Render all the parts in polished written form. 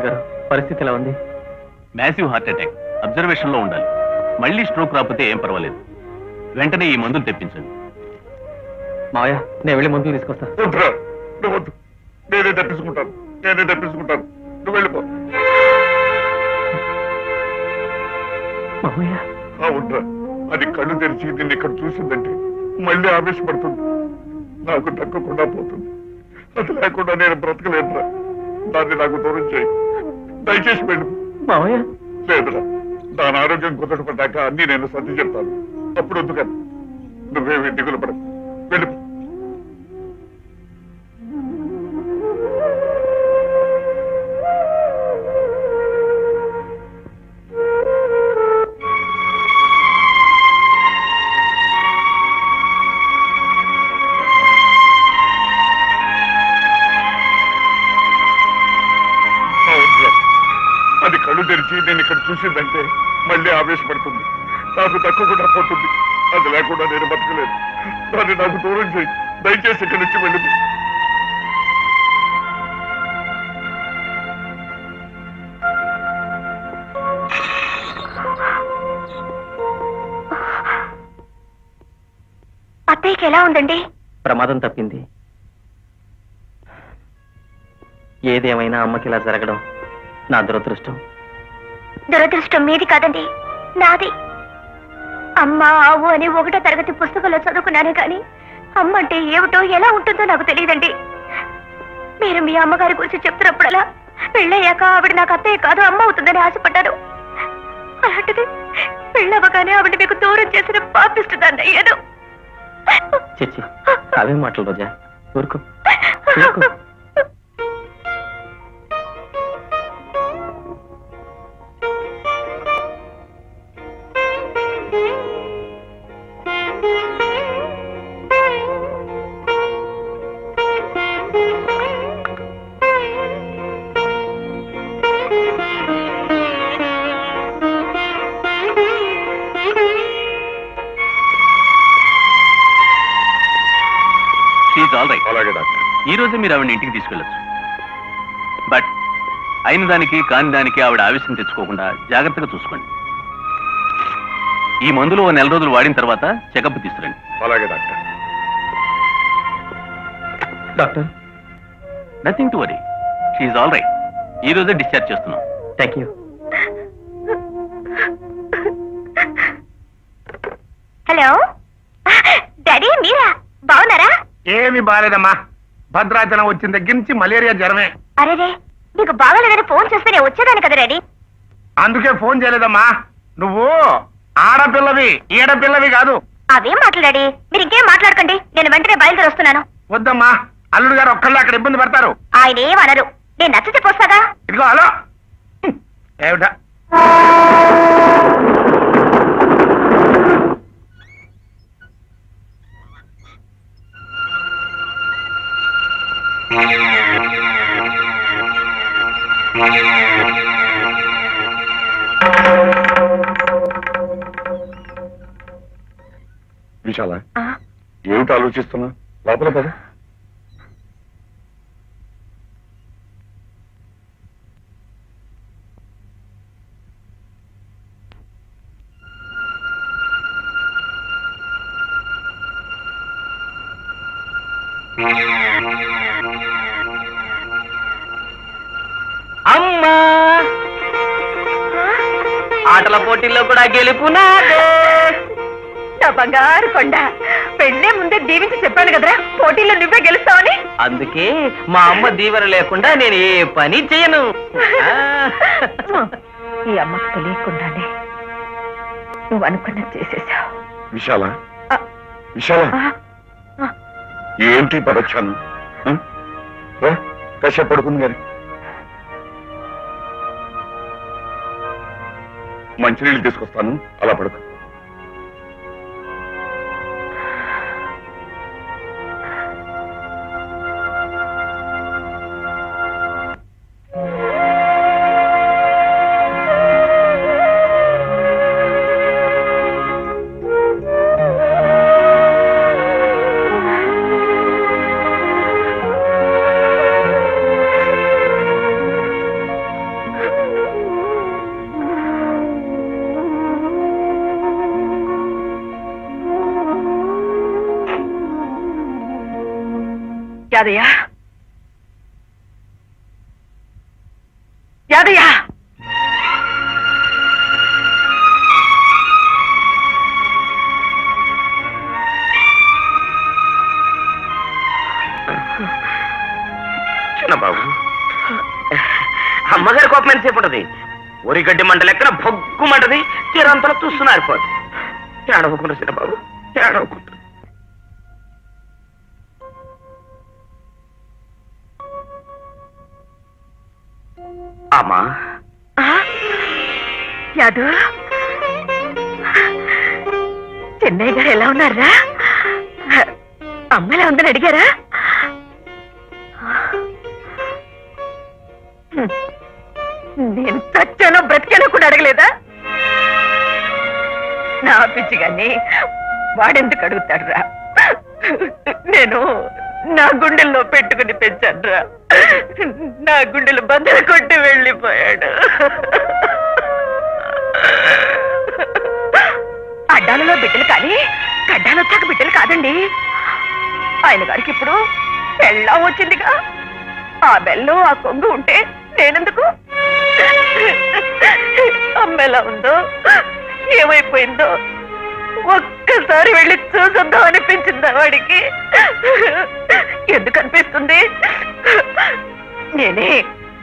గారు పరిస్థితి ఎలా ఉంది? మ్యాసివ్ హార్ట్ అటాక్, అబ్జర్వేషన్ లో ఉండాలి. మళ్ళీ స్ట్రోక్ రాకపోతే ఏం పర్వాలేదు. వెంటనే ఈ మందులు తెప్పించండి. మావయ్య, నేను వెళ్ళి మందులు తీసుకొస్తా. వద్దు, నేనే తప్పించుకుంటాను. నువ్వు వెళ్ళిపో. మావయ్య, అవునరా, అది కళ్ళు తెరిచి నిన్ను ఇక్కడ చూసిందంటే మళ్ళీ ఆవేశపడుతుంది. నాకు దక్కకుండా పోతుంది. అది లేకుండా నేను బ్రతకలేదురా. దాన్ని నాకు దూరం చేయి. దయచేసి వెళ్ళు. మావయ్య. లేదురా, దాని ఆరోగ్యం కుదరపడ్డాక అన్ని నేను సర్ది చెప్తాను. అప్పుడు వద్దు కదా. నువ్వేమి దిగులు పడకు. వెళ్ళిపో. అది కళ్ళు తెరిచి నేను ఇక్కడ చూసిందంటే మళ్ళీ ఆవేశపడుతుంది. నాకు దక్కకుండా పోతుంది. అది లేకుండా నేను బతకలేదు. దాన్ని నాకు దూరం చేయి. దయచేసి ఇక్కడి నుంచి వెళ్ళిపో. అత్తయ్యకి ఎలా ఉందండి? ప్రమాదం తప్పింది. ఏదేమైనా అమ్మకి ఇలా జరగడం నా దురదృష్టం. దురదృష్టం మీది కాదండి, నాది. అమ్మ ఆవు అని 1వ తరగతి పుస్తకంలో చదువుకున్నానే కానీ అమ్మ అంటే ఏమిటో ఎలా ఉంటుందో నాకు తెలియదండి. మీరు మీ అమ్మగారి గురించి చెప్తున్నప్పుడలా పెళ్ళయ్యాక ఆవిడ నాకు అత్తయ్య కాదు అమ్మ అవుతుందని ఆశపడ్డాను. అలాంటిది పెళ్ళవగానే ఆవిడ మీకు దూరం చేసిన పాపిస్తుందని అయ్యాను. చిచ్చి, అవే మాటలు రోజా. ఊరుకో. అలాగే డాక్టర్. ఈ రోజే మీరు ఆవిడ ఇంటికి తీసుకెళ్ళచ్చు. బట్ అయిన దానికి కాని దానికి ఆవిడ ఆవేశం తెచ్చుకోకుండా జాగ్రత్తగా చూసుకోండి. ఈ మందులు 1 నెల రోజులు వాడిన తర్వాత చెకప్ తీసుకురండి. అలాగే doctor. Doctor, nothing to worry. She's all right. ఈ రోజే డిశ్చార్జ్ చేస్తున్నాం. Thank you. హలో డాడీ, మీరా? బాగున్నారా? ఏమి బాలేదమ్మా. భద్రాచలం వచ్చిన దగ్గర నుంచి మలేరియా జ్వరమే. అరేరే, మీకు బాగాలేదని ఫోన్ చేస్తే నేను వచ్చేదాన్ని కదా డాడీ. అందుకే ఫోన్ చేయలేదమ్మా. నువ్వు ఆడపిల్లవి, ఈడపిల్లవి కాదు. అవేం మాట్లాడాడి, మీరు ఇంకేం మాట్లాడకండి. నేను వెంటనే బయలుదేరి వస్తున్నాను. వద్దమ్మా, అల్లుడు గారు ఒక్కళ్ళు అక్కడ ఇబ్బంది పడతారు. ఆయన ఏం అనరు, నేను నచ్చితే పోస్తాగా. ఇదిగో హలో. ఏమిటా విశాల, ఏమిటి ఆలోచిస్తున్నా? లోపల పద. అమ్మా, ఆటల పోటీల్లో కూడా గెలుపునాదే. నా బంగారు కొండ, పెళ్ళే ముందే దీవించి చెప్పాను కదరా పోటీలో నువ్వే గెలుస్తావని. అందుకే మా అమ్మ దీవెన లేకుండా నేను ఏ పని చేయను. ఈ అమ్మకు తెలియకుండానే నువ్వు అనుకున్నది చేసేసావు. విశాల, విశాల, ఏంటి పరొచ్చాను? కాసేపు పడుకుంది గారి. మంచినీళ్ళు తీసుకొస్తాను, అలా పడుకో. యాదయ్య యాదయ్య చిన్నబాబు, అమ్మగారి కోపం ఎంతసేపు ఉంటది? ఒరిగడ్డి మంట లెక్కన భగ్గుమంటది, తీరంతలో చూస్తున్నారు పోదు. ఏడవకుండా చిన్నబాబు, ఏడవకుండా. అమ్మా, యాదు, చెన్నై గారు ఎలా ఉన్నారా? అమ్మ ఎలా ఉందని అడిగారా? నేను చచ్చానో బ్రతికానో కూడా అడగలేదా? నా పిచ్చి గాని వాడెందుకు అడుగుతాడురా? నేను నా గుండెల్లో పెట్టుకుని పెంచానురా. నా గుండెలు బద్దలు కొట్టి వెళ్ళిపోయాడు. అడ్డాలలో బిడ్డలు కానీ గడ్డాలు వచ్చాక బిడ్డలు కాదండి. ఆయన గారికి ఇప్పుడు బెల్లం వచ్చిందిగా. ఆ బెల్లం ఆ కొంగు ఉంటే నేనెందుకు? అమ్మ ఎలా ఉందో, ఏమైపోయిందో ఒక్కసారి వెళ్ళి చూసొద్దాం అనిపించిందా వాడికి? ఎందుకు అనిపిస్తుంది? నేనే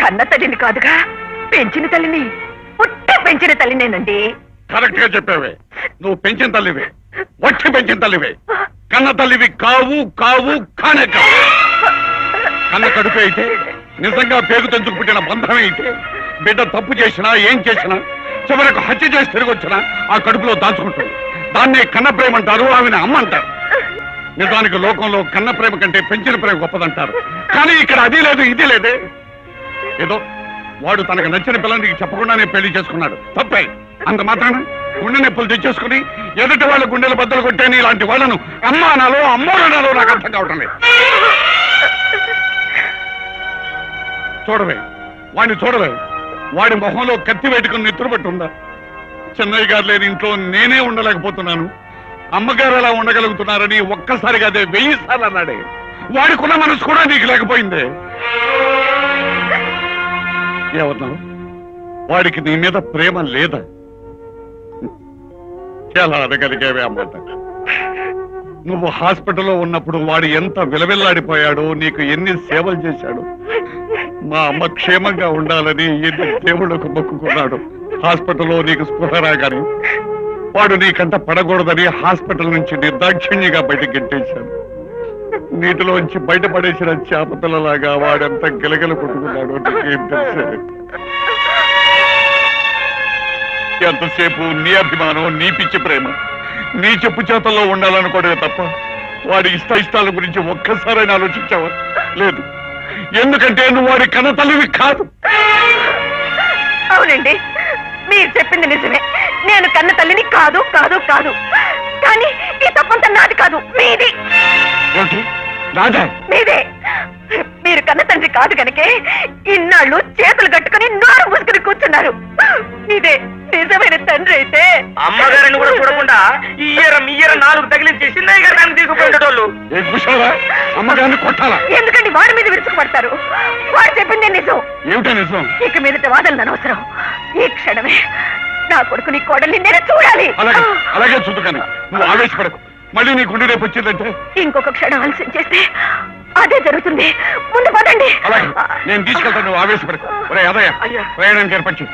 కన్న తల్లిని కాదుగా, పెంచిన తల్లిని, పుట్టి పెంచిన తల్లినేనండి. కరెక్ట్ గా చెప్పావే. నువ్వు పెంచిన తల్లివే, వచ్చి పెంచిన తల్లివే. కన్న తల్లివి కావు, కావు, కానే కావు. కన్న కడుపు అయితే, నిజంగా పేగు తెంచుకు పుట్టిన బంధమే అయితే, బిడ్డ తప్పు చేసినా ఏం చేసినా చివరకు హత్య చేసి తిరిగి వచ్చినా ఆ కడుపులో దాచుకుంటుంది. దాన్నే కన్న ప్రేమ అంటారు, ఆమెను అమ్మ అంటారు. నిజానికి లోకంలో కన్న ప్రేమ కంటే పెంచిన ప్రేమ గొప్పదంటారు. కానీ ఇక్కడ అది లేదు, ఇది లేదే. ఏదో వాడు తనకు నచ్చిన పిల్లనికి చెప్పకుండానే పెళ్లి చేసుకున్నాడు, తప్పే. అంత మాత్రాన గుండె నొప్పులు తెచ్చేసుకుని ఎదుటి వాళ్ళ గుండెలు బద్దలు కొట్టేని ఇలాంటి వాళ్ళను అమ్మ అనాలో అమ్మోరు అనాలో నాకు అర్థం కావటం లేదు. చూడవే, వాడిని చూడవే. వాడి మొహంలో కత్తి పెట్టుకుని నిద్రపట్టుందా? చెన్నై గారు లేని ఇంట్లో నేనే ఉండలేకపోతున్నాను, అమ్మగారు ఎలా ఉండగలుగుతున్నారని ఒక్కసారిగా అదే 1000 సార్లు అన్నాడే. వాడికున్న మనసు కూడా నీకు లేకపోయిందే. ఏమన్నావు? వాడికి నీ మీద ప్రేమ లేదా? ఎలా అనగలిగేవే అమ్మాట? నువ్వు హాస్పిటల్లో ఉన్నప్పుడు వాడు ఎంత విలవిల్లాడిపోయాడో, నీకు ఎన్ని సేవలు చేశాడు. మా అమ్మ క్షేమంగా ఉండాలని ఎన్ని దేవుళ్ళకు మొక్కుకున్నాడు. హాస్పిటల్లో నీకు స్పృహ రాగాని వాడు నీకంట పడకూడదని హాస్పిటల్ నుంచి నిర్దాక్షిణ్యంగా బయటకు గెట్టేశాడు. నీటిలోంచి బయటపడేసిన చేప పిల్లలాగా వాడెంత గిలగిల కొట్టుకున్నాడు నీకేం తెలుసే? ఎంతసేపు నీ అభిమానం, నీ పిచ్చి ప్రేమ, నీ చెప్పు చేతల్లో ఉండాలనుకోవడమే తప్ప వాడి ఇష్టాల గురించి ఒక్కసారైనా ఆలోచించావా? లేదు. ఎందుకంటే నువ్వు వాడి కన్న తల్లివి కాదు. అవునండి, మీరు చెప్పింది నిజమే. నేను కన్న తల్లిని కాదు కాదు కాదు. కానీ ఈ తప్పంతా నాది కాదు, మీది. ఏమిటి? రాజా, మీదే. మీరు కన్న తండ్రి కాదు కనుకే ఇన్నాళ్ళు చేతులు కట్టుకుని నోరు మూసుకుని కూర్చున్నారు. మీదే నిజమైన తండ్రి అయితే అమ్మగారిని కూడా చూడకుండా ఇయ్యర 4 తగిలించి చిన్నయ్య గారు దాన్ని తీసుకుపోయేటోళ్ళు. అమ్మగారిని కొట్టాలా? ఎందుకండి వాడి మీద విరుచుకుపడతారు? వాడు చెప్పిందే నిజం. ఏమిటా నిజం? ఇక మీదట వాదనలు అనవసరం. ఈ క్షణమే నా కొడుకు నీ కోడల్ని నేను చూడాలి. అలాగే చూద్దుకని నువ్వు ఆవేశపడకు. మళ్ళీ నీ గుండె రేపు వచ్చిందంటే ఇంకొక క్షణం ఆలస్యం చేస్తే అదే జరుగుతుంది. ముందు పదండి. అలాగే నేను తీసుకెళ్తాను, నువ్వు ఆవేశపడకు. ఒరే అదయ్య, ప్రయాణానికి ఏర్పరిచి.